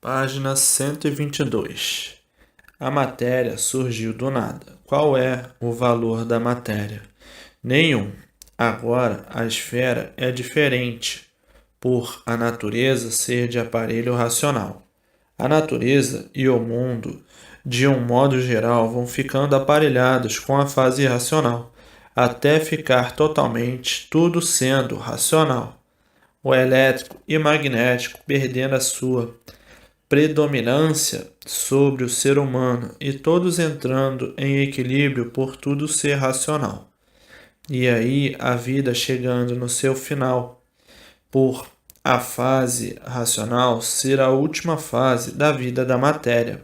Página 122. A matéria surgiu do nada. Qual é o valor da matéria? Nenhum. Agora, a esfera é diferente, por a natureza ser de aparelho racional. A natureza e o mundo, de um modo geral, vão ficando aparelhados com a fase irracional, até ficar totalmente tudo sendo racional. O elétrico e magnético perdendo a sua predominância sobre o ser humano e todos entrando em equilíbrio por tudo ser racional. E aí a vida chegando no seu final, por a fase racional ser a última fase da vida da matéria,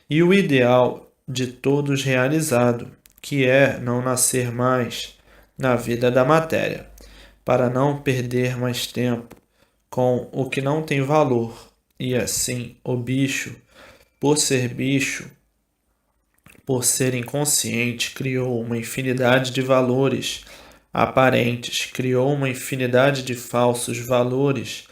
e o ideal de todos realizado, que é não nascer mais na vida da matéria, para não perder mais tempo com o que não tem valor. E assim, o bicho, por ser bicho, por ser inconsciente, criou uma infinidade de valores aparentes, criou uma infinidade de falsos valores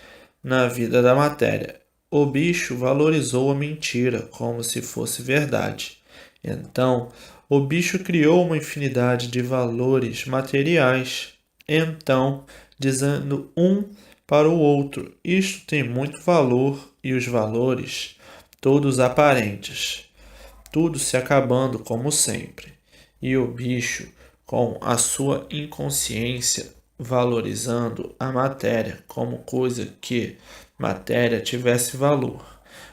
na vida da matéria. O bicho valorizou a mentira como se fosse verdade. Então, o bicho criou uma infinidade de valores materiais. Então, dizendo um para o outro, isto tem muito valor e os valores, todos aparentes, tudo se acabando como sempre, e o bicho, com a sua inconsciência, valorizando a matéria como coisa que matéria tivesse valor.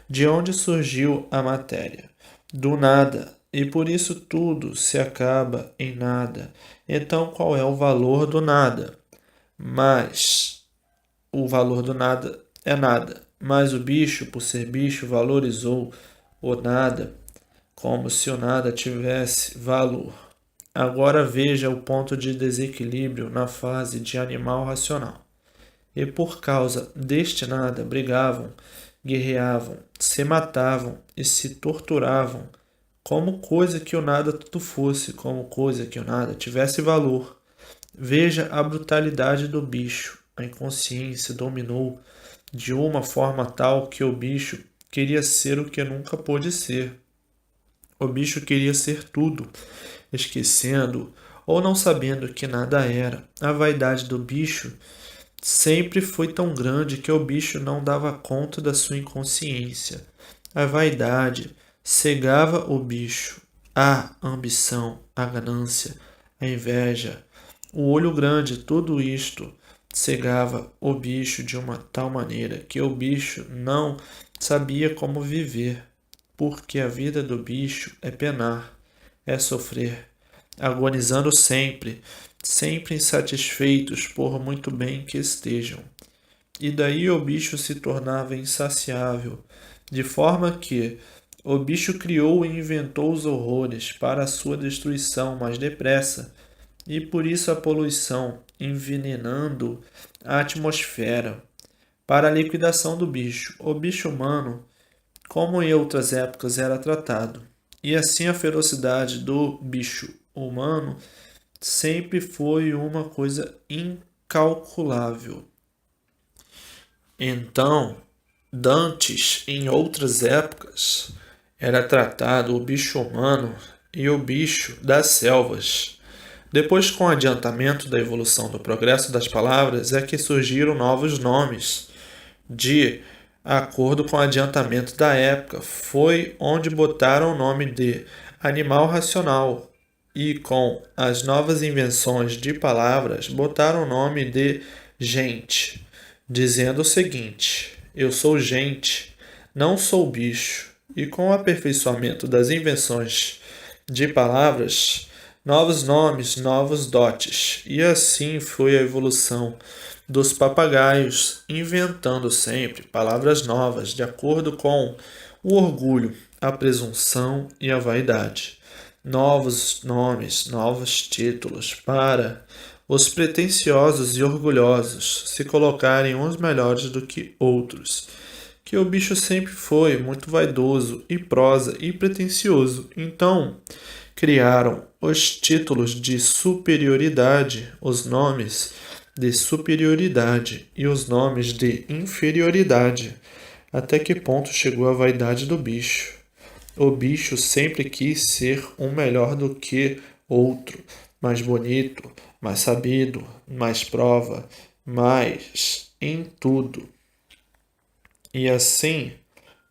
De onde surgiu a matéria? Do nada, e por isso tudo se acaba em nada. Então, qual é o valor do nada? Mas o valor do nada é nada. Mas o bicho, por ser bicho, valorizou o nada como se o nada tivesse valor. Agora veja o ponto de desequilíbrio na fase de animal racional. E por causa deste nada brigavam, guerreavam, se matavam e se torturavam, como coisa que o nada tudo fosse, como coisa que o nada tivesse valor. Veja a brutalidade do bicho. A inconsciência dominou de uma forma tal que o bicho queria ser o que nunca pôde ser. O bicho queria ser tudo, esquecendo ou não sabendo que nada era. A vaidade do bicho sempre foi tão grande que o bicho não dava conta da sua inconsciência. A vaidade cegava o bicho. A ambição, a ganância, a inveja, o olho grande, tudo isto cegava o bicho de uma tal maneira que o bicho não sabia como viver, porque a vida do bicho é penar, é sofrer, agonizando sempre, sempre insatisfeitos por muito bem que estejam. E daí o bicho se tornava insaciável, de forma que o bicho criou e inventou os horrores para a sua destruição mais depressa, e por isso a poluição, envenenando a atmosfera. Para a liquidação do bicho, o bicho humano, como em outras épocas, era tratado. E assim a ferocidade do bicho humano sempre foi uma coisa incalculável. Então, dantes, em outras épocas, era tratado o bicho humano e o bicho das selvas. Depois, com o adiantamento da evolução do progresso das palavras, é que surgiram novos nomes, de acordo com o adiantamento da época. Foi onde botaram o nome de animal racional, e com as novas invenções de palavras, botaram o nome de gente, dizendo o seguinte: eu sou gente, não sou bicho. E com o aperfeiçoamento das invenções de palavras, novos nomes, novos dotes. E assim foi a evolução dos papagaios, inventando sempre palavras novas de acordo com o orgulho, a presunção e a vaidade. Novos nomes, novos títulos para os pretensiosos e orgulhosos se colocarem uns melhores do que outros. Que o bicho sempre foi muito vaidoso e prosa e pretensioso. Então, criaram os títulos de superioridade, os nomes de superioridade e os nomes de inferioridade. Até que ponto chegou a vaidade do bicho? O bicho sempre quis ser um melhor do que outro, mais bonito, mais sabido, mais prova, mais em tudo. E assim,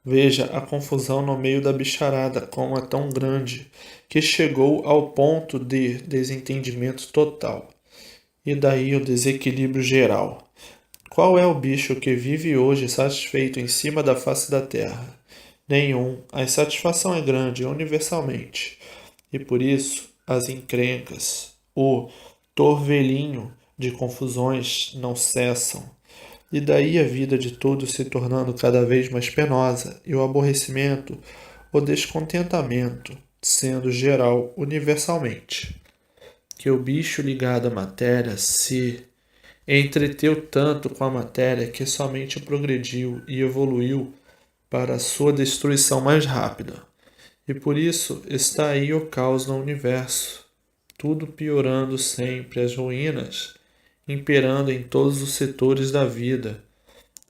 veja a confusão no meio da bicharada, como é tão grande, que chegou ao ponto de desentendimento total. E daí o desequilíbrio geral. Qual é o bicho que vive hoje satisfeito em cima da face da terra? Nenhum. A insatisfação é grande universalmente. E por isso as encrencas, o torvelinho de confusões não cessam. E daí a vida de todos se tornando cada vez mais penosa, e o aborrecimento, o descontentamento, sendo geral universalmente. Que o bicho ligado à matéria se entreteu tanto com a matéria que somente progrediu e evoluiu para a sua destruição mais rápida. E por isso está aí o caos no universo, tudo piorando sempre, as ruínas imperando em todos os setores da vida,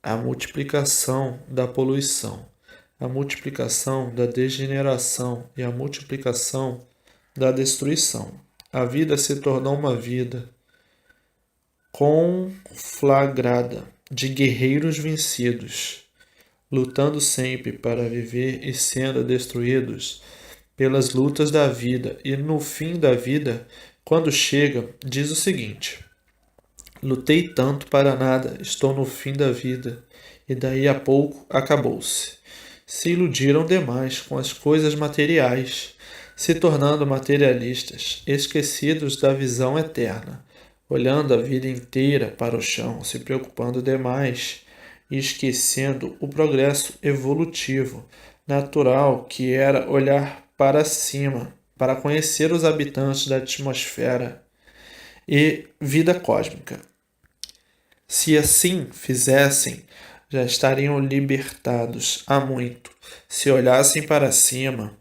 a multiplicação da poluição, a multiplicação da degeneração e a multiplicação da destruição. A vida se tornou uma vida conflagrada de guerreiros vencidos, lutando sempre para viver e sendo destruídos pelas lutas da vida, e no fim da vida, quando chega, diz o seguinte: lutei tanto para nada, estou no fim da vida, e daí a pouco acabou-se. Se iludiram demais com as coisas materiais, se tornando materialistas, esquecidos da visão eterna, olhando a vida inteira para o chão, se preocupando demais e esquecendo o progresso evolutivo natural que era olhar para cima, para conhecer os habitantes da atmosfera e vida cósmica. Se assim fizessem, já estariam libertados há muito. Se olhassem para cima,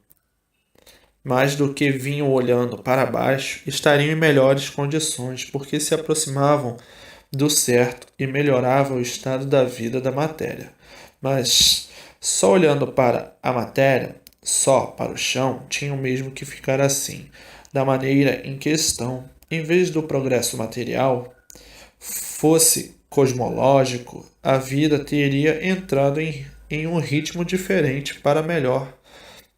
mais do que vinham olhando para baixo, estariam em melhores condições, porque se aproximavam do certo e melhoravam o estado da vida da matéria. Mas só olhando para a matéria, só para o chão, tinham mesmo que ficar assim, da maneira em que estão. Em vez do progresso material fosse cosmológico, a vida teria entrado em um ritmo diferente para melhor,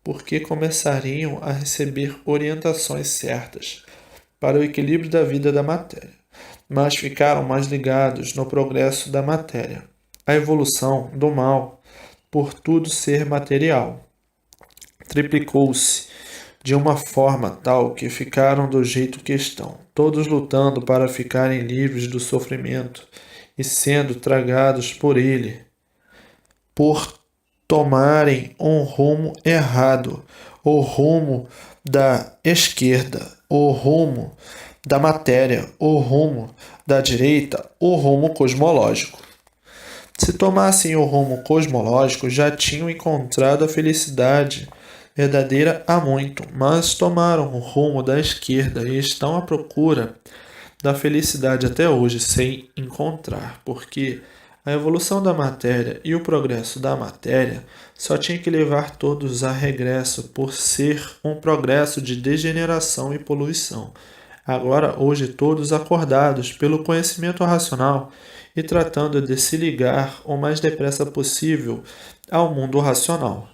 porque começariam a receber orientações certas para o equilíbrio da vida da matéria, mas ficaram mais ligados no progresso da matéria, a evolução do mal, por tudo ser material. Triplicou-se de uma forma tal que ficaram do jeito que estão, todos lutando para ficarem livres do sofrimento e sendo tragados por ele, por tomarem um rumo errado, o rumo da esquerda, o rumo da matéria, o rumo da direita, o rumo cosmológico. Se tomassem o rumo cosmológico, já tinham encontrado a felicidade verdadeira há muito, mas tomaram o rumo da esquerda e estão à procura da felicidade até hoje sem encontrar, porque a evolução da matéria e o progresso da matéria só tinha que levar todos a regresso por ser um progresso de degeneração e poluição. Agora, hoje, todos acordados pelo conhecimento racional e tratando de se ligar o mais depressa possível ao mundo racional.